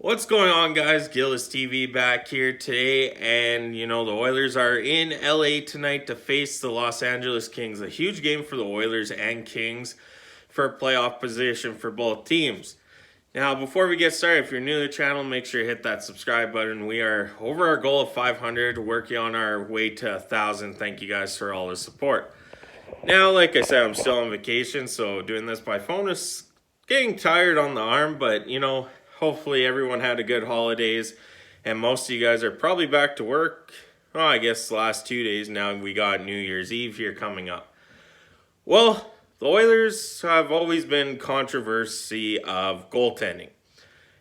What's going on, guys? Gillis TV back here today, and the Oilers are in LA tonight to face the Los Angeles Kings. A huge game for the Oilers and Kings for playoff position for both teams. Now, before we get started, if you're new to the channel, make sure you hit that subscribe button. We are over our goal of 500, working on our way to 1,000. Thank you guys for all the support. Now, like I said, I'm still on vacation, so doing this by phone is getting tired on the arm, but hopefully everyone had a good holidays, and most of you guys are probably back to work. Well, I guess the last 2 days now. We got New Year's Eve here coming up. Well, the Oilers have always been controversy of goaltending,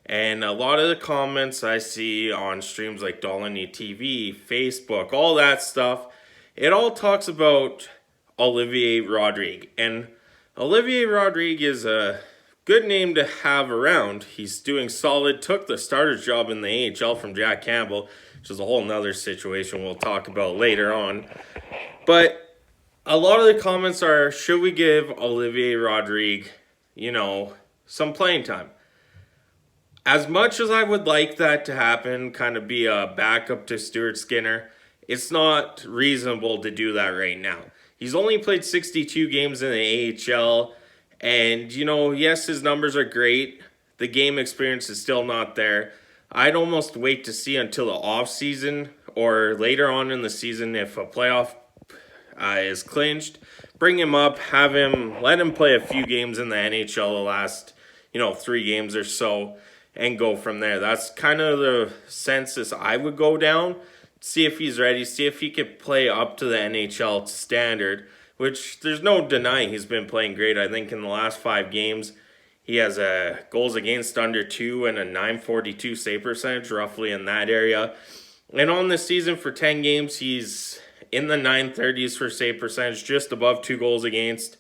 and a lot of the comments I see on streams like Dolany TV, Facebook, all that stuff, it all talks about Olivier Rodrigue. And Olivier Rodrigue is a good name to have around. He's doing solid. Took the starter's job in the AHL from Jack Campbell, which is a whole nother situation we'll talk about later on. But a lot of the comments are, should we give Olivier Rodrigue, some playing time? As much as I would like that to happen, kind of be a backup to Stuart Skinner, it's not reasonable to do that right now. He's only played 62 games in the AHL. And, yes, his numbers are great. The game experience is still not there. I'd almost wait to see until the offseason or later on in the season if a playoff is clinched. Bring him up, let him play a few games in the NHL the last, 3 games or so, and go from there. That's kind of the census I would go down. See if he's ready, see if he could play up to the NHL standard, which there's no denying he's been playing great. I think in the last 5 games, he has a goals against under 2 and a .942 save percentage, roughly in that area. And on this season for 10 games, he's in the 930s for save percentage, just above 2 goals against,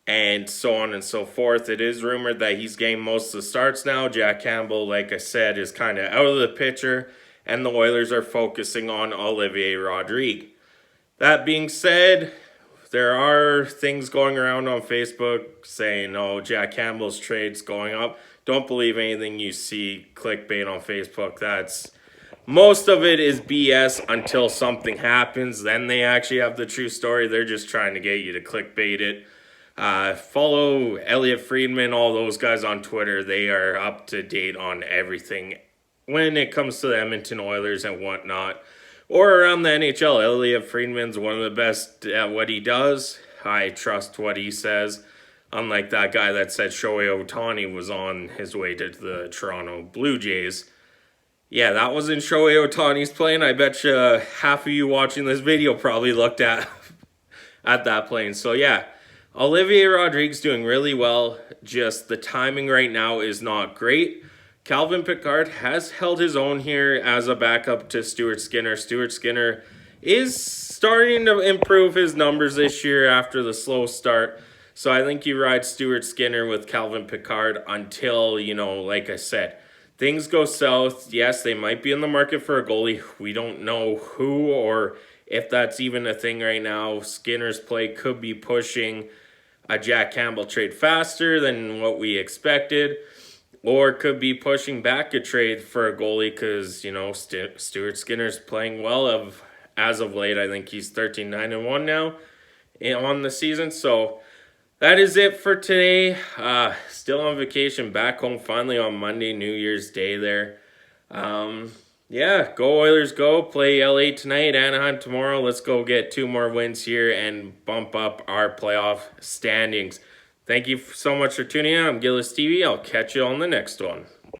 and so on and so forth. It is rumored that he's getting most of the starts now. Jack Campbell, like I said, is kind of out of the picture, and the Oilers are focusing on Olivier Rodrigue. That being said, there are things going around on Facebook saying, oh, Jack Campbell's trade's going up. Don't believe anything you see clickbait on Facebook. Most of it is BS until something happens. Then they actually have the true story. They're just trying to get you to clickbait it. Follow Elliot Friedman, all those guys on Twitter. They are up to date on everything when it comes to the Edmonton Oilers and whatnot. Or around the NHL. Elliot Friedman's one of the best at what he does. I trust what he says. Unlike that guy that said Shohei Ohtani was on his way to the Toronto Blue Jays. Yeah, that wasn't Shohei Ohtani's plane. I bet you half of you watching this video probably looked at that plane. So yeah, Olivier Rodrigue's doing really well. Just the timing right now is not great. Calvin Pickard has held his own here as a backup to Stuart Skinner. Stuart Skinner is starting to improve his numbers this year after the slow start. So I think you ride Stuart Skinner with Calvin Pickard until, like I said, things go south. Yes, they might be in the market for a goalie. We don't know who or if that's even a thing right now. Skinner's play could be pushing a Jack Campbell trade faster than what we expected. Or could be pushing back a trade for a goalie because, Stuart Skinner's playing well as of late. I think he's 13-9-1 now on the season. So that is it for today. Still on vacation, back home finally on Monday, New Year's Day there. Yeah, go Oilers go. Play LA tonight, Anaheim tomorrow. Let's go get 2 more wins here and bump up our playoff standings. Thank you so much for tuning in. I'm Gillis TV. I'll catch you on the next one.